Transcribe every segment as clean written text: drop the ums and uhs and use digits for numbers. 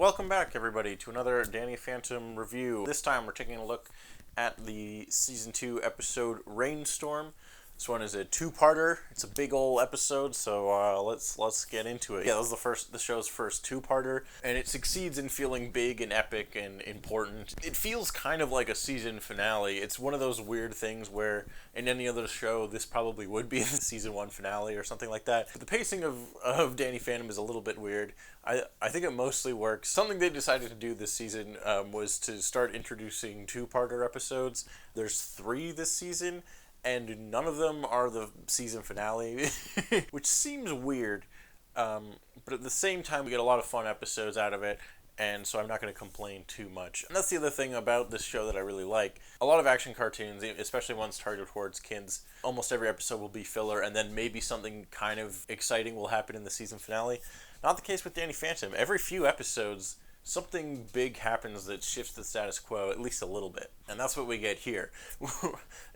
Welcome back, everybody, to another Danny Phantom review. This time we're taking a look at the Season 2 episode Rainstorm. This one is a two-parter. It's a big ol' episode, so let's get into it. Yeah, this is the show's first two-parter, and it succeeds in feeling big and epic and important. It feels kind of like a season finale. It's one of those weird things where in any other show, this probably would be the season 1 finale or something like that. But the pacing of Danny Phantom is a little bit weird. I think it mostly works. Something they decided to do this season was to start introducing two-parter episodes. There's 3 this season, and none of them are the season finale, which seems weird. But at the same time, we get a lot of fun episodes out of it, and so I'm not going to complain too much. And that's the other thing about this show that I really like. A lot of action cartoons, especially ones targeted towards kids, almost every episode will be filler, and then maybe something kind of exciting will happen in the season finale. Not the case with Danny Phantom. Every few episodes, something big happens that shifts the status quo at least a little bit. And that's what we get here.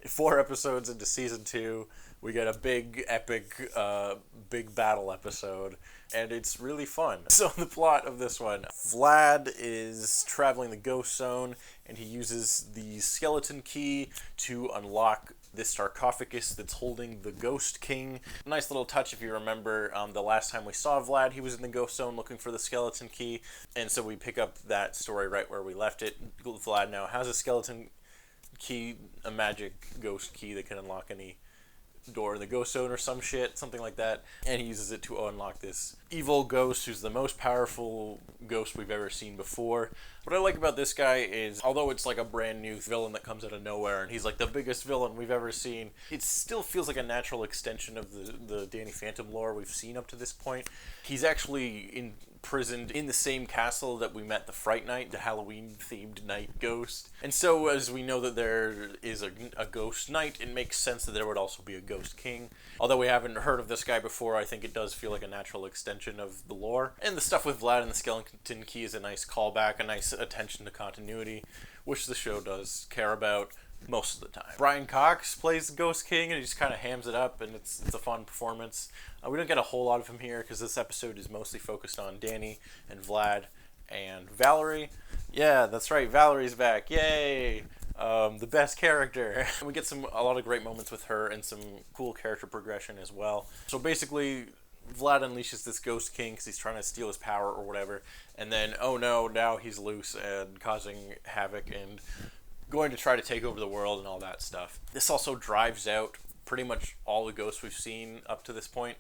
4 episodes into Season 2, we get a big, epic, big battle episode. And it's really fun. So the plot of this one, Vlad is traveling the ghost zone, and he uses the skeleton key to unlock this sarcophagus that's holding the Ghost King. Nice little touch if you remember the last time we saw Vlad, he was in the ghost zone looking for the skeleton key, and so we pick up that story right where we left it. Vlad now has a skeleton key, a magic ghost key that can unlock any door in the ghost zone or something like that, and he uses it to unlock this evil ghost who's the most powerful ghost we've ever seen before. What I like about this guy is, although it's like a brand new villain that comes out of nowhere and he's like the biggest villain we've ever seen, it still feels like a natural extension of the Danny Phantom lore we've seen up to this point. He's actually imprisoned in the same castle that we met the Fright Night, the Halloween-themed night ghost. And so as we know that there is a ghost knight, it makes sense that there would also be a ghost king. Although we haven't heard of this guy before, I think it does feel like a natural extension of the lore. And the stuff with Vlad and the skeleton key is a nice callback, a nice attention to continuity, which the show does care about most of the time. Brian Cox plays the Ghost King, and he just kind of hams it up, and it's a fun performance. We don't get a whole lot of him here because this episode is mostly focused on Danny and Vlad and Valerie. Yeah, that's right, Valerie's back. Yay! The best character. We get a lot of great moments with her and some cool character progression as well. So basically, Vlad unleashes this Ghost King because he's trying to steal his power or whatever, and then, oh no, now he's loose and causing havoc and going to try to take over the world and all that stuff. This also drives out pretty much all the ghosts we've seen up to this point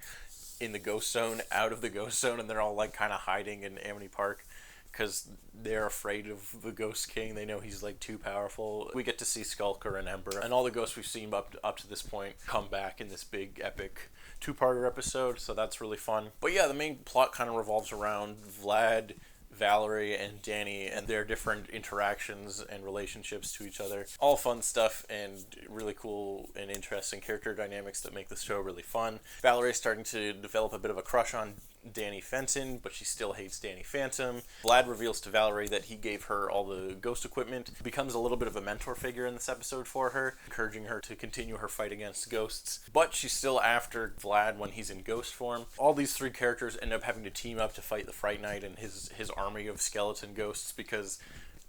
in the ghost zone, out of the ghost zone, and they're all like kind of hiding in Amity Park because they're afraid of the Ghost King. They know he's like too powerful. We get to see Skulker and Ember, and all the ghosts we've seen up to this point come back in this big epic two-parter episode, so that's really fun. But yeah, the main plot kind of revolves around Vlad, Valerie, and Danny and their different interactions and relationships to each other. All fun stuff and really cool and interesting character dynamics that make the show really fun. Valerie's starting to develop a bit of a crush on Danny Fenton, but she still hates Danny Phantom. Vlad reveals to Valerie that he gave her all the ghost equipment, becomes a little bit of a mentor figure in this episode for her, encouraging her to continue her fight against ghosts, but she's still after Vlad when he's in ghost form. All these 3 characters end up having to team up to fight the Fright Night and his army of skeleton ghosts, because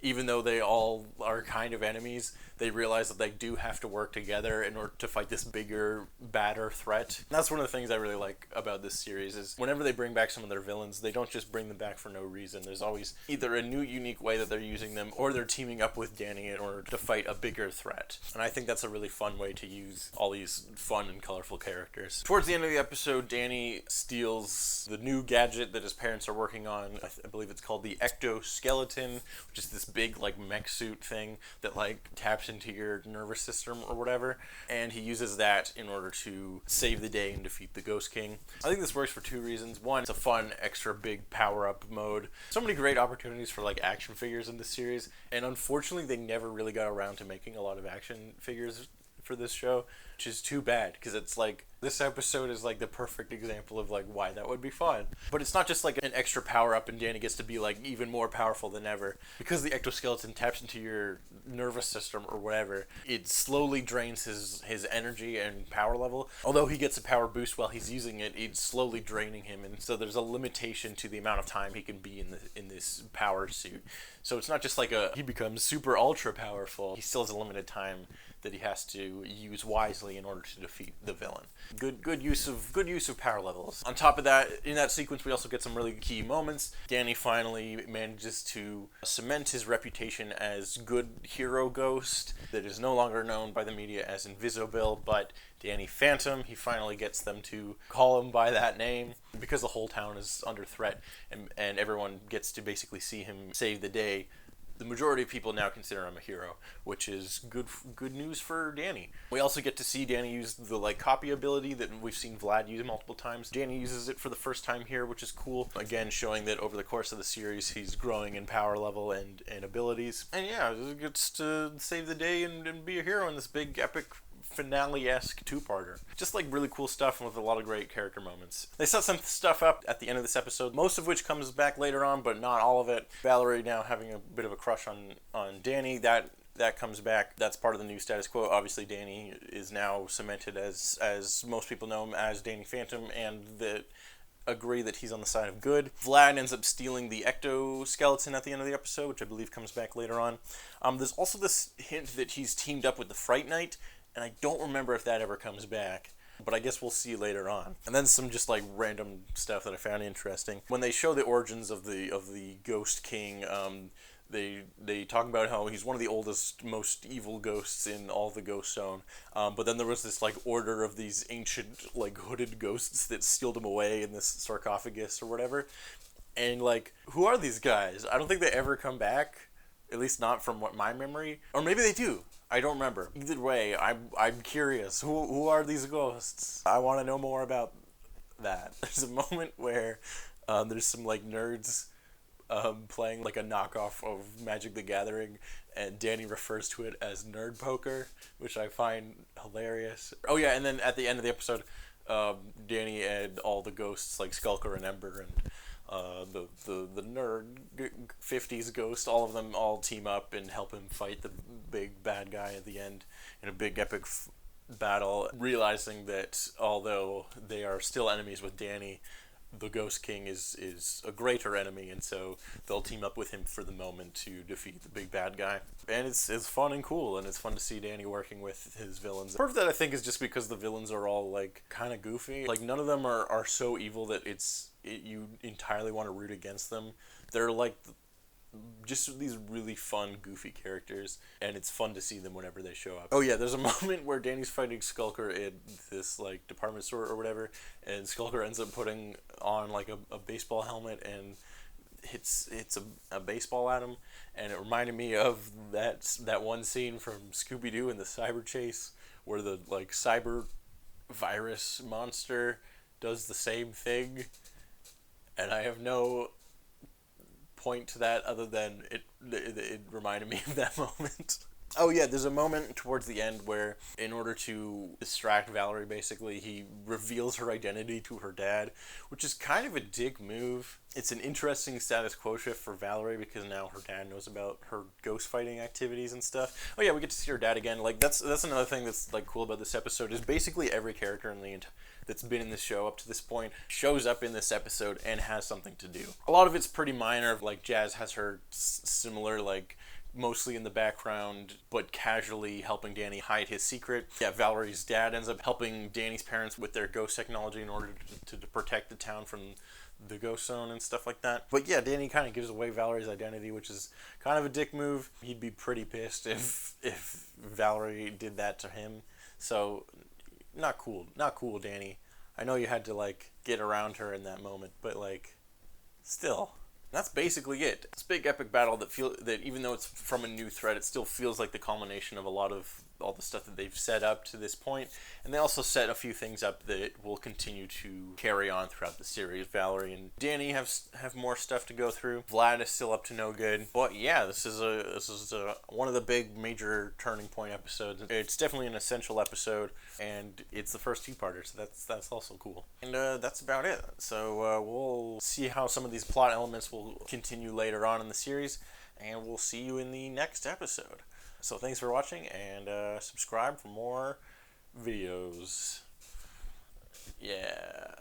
even though they all are kind of enemies, they realize that they do have to work together in order to fight this bigger, badder threat. And that's one of the things I really like about this series is whenever they bring back some of their villains, they don't just bring them back for no reason. There's always either a new, unique way that they're using them, or they're teaming up with Danny in order to fight a bigger threat. And I think that's a really fun way to use all these fun and colorful characters. Towards the end of the episode, Danny steals the new gadget that his parents are working on. I believe it's called the Ectoskeleton, which is this big like mech suit thing that like taps into your nervous system or whatever, and he uses that in order to save the day and defeat the Ghost King. I think this works for 2 reasons. One, it's a fun extra big power-up mode. So many great opportunities for like action figures in this series, and unfortunately they never really got around to making a lot of action figures for this show, which is too bad because it's like This episode is like the perfect example of like why that would be fun. But it's not just like an extra power up and Danny gets to be like even more powerful than ever. Because the ectoskeleton taps into your nervous system or whatever, it slowly drains his energy and power level. Although he gets a power boost while he's using it, it's slowly draining him, and so there's a limitation to the amount of time he can be in this power suit. So it's not just like he becomes super ultra powerful. He still has a limited time that he has to use wisely in order to defeat the villain. Good use of power levels. On top of that, in that sequence, we also get some really key moments. Danny finally manages to cement his reputation as good hero ghost that is no longer known by the media as Invisible, but Danny Phantom. He finally gets them to call him by that name because the whole town is under threat, and everyone gets to basically see him save the day. The majority of people now consider him a hero, which is good news for Danny. We also get to see Danny use the like copy ability that we've seen Vlad use multiple times. Danny uses it for the first time here, which is cool. Again, showing that over the course of the series, he's growing in power level and abilities. And yeah, he gets to save the day and be a hero in this big epic finale-esque two-parter. Just like really cool stuff with a lot of great character moments. They set some stuff up at the end of this episode, most of which comes back later on, but not all of it. Valerie now having a bit of a crush on Danny, that comes back. That's part of the new status quo. Obviously, Danny is now cemented as most people know him as Danny Phantom, and agree that he's on the side of good. Vlad ends up stealing the Ectoskeleton at the end of the episode, which I believe comes back later on. There's also this hint that he's teamed up with the Fright Knight, and I don't remember if that ever comes back, but I guess we'll see later on. And then some just like random stuff that I found interesting. When they show the origins of the Ghost King, they talk about how he's one of the oldest, most evil ghosts in all the Ghost Zone. But then there was this like order of these ancient like hooded ghosts that sealed him away in this sarcophagus or whatever. And like, who are these guys? I don't think they ever come back, at least not from what my memory. Or maybe they do. I don't remember. Either way, I'm curious. Who are these ghosts? I want to know more about that. There's a moment where there's some like nerds playing like a knockoff of Magic the Gathering, and Danny refers to it as nerd poker, which I find hilarious. Oh yeah, and then at the end of the episode, Danny and all the ghosts like Skulker and Ember and the nerd 50s ghost, all of them all team up and help him fight the big bad guy at the end in a big epic battle, realizing that although they are still enemies with Danny, the Ghost King is a greater enemy, and so they'll team up with him for the moment to defeat the big bad guy. And it's fun and cool, and it's fun to see Danny working with his villains. Part of that I think is just because the villains are all like kind of goofy. Like none of them are so evil that you entirely want to root against them. They're like just these really fun, goofy characters, and it's fun to see them whenever they show up. Oh yeah, there's a moment where Danny's fighting Skulker in this like department store or whatever, and Skulker ends up putting on like a baseball helmet and hits a baseball at him, and it reminded me of that one scene from Scooby-Doo in the Cyber Chase where the like cyber virus monster does the same thing, and I have no point to that other than it reminded me of that moment. Oh yeah, there's a moment towards the end where in order to distract Valerie, basically, he reveals her identity to her dad, which is kind of a dick move. It's an interesting status quo shift for Valerie because now her dad knows about her ghost fighting activities and stuff. Oh yeah, we get to see her dad again. Like that's another thing that's like cool about this episode is basically every character that's been in this show up to this point shows up in this episode and has something to do. A lot of it's pretty minor, like Jazz has her similar like mostly in the background, but casually helping Danny hide his secret. Yeah, Valerie's dad ends up helping Danny's parents with their ghost technology in order to protect the town from the ghost zone and stuff like that. But yeah, Danny kind of gives away Valerie's identity, which is kind of a dick move. He'd be pretty pissed if Valerie did that to him. So not cool, Danny. I know you had to like get around her in that moment, but like still, That's basically it. This big epic battle that even though it's from a new thread, it still feels like the culmination of a lot of all the stuff that they've set up to this point. And they also set a few things up that will continue to carry on throughout the series. Valerie and Danny have more stuff to go through. Vlad is still up to no good. But yeah, this is one of the big major turning point episodes. It's definitely an essential episode, and it's the first two-parter, so that's also cool. And that's about it. So we'll see how some of these plot elements will continue later on in the series, and we'll see you in the next episode. So thanks for watching, and subscribe for more videos. Yeah.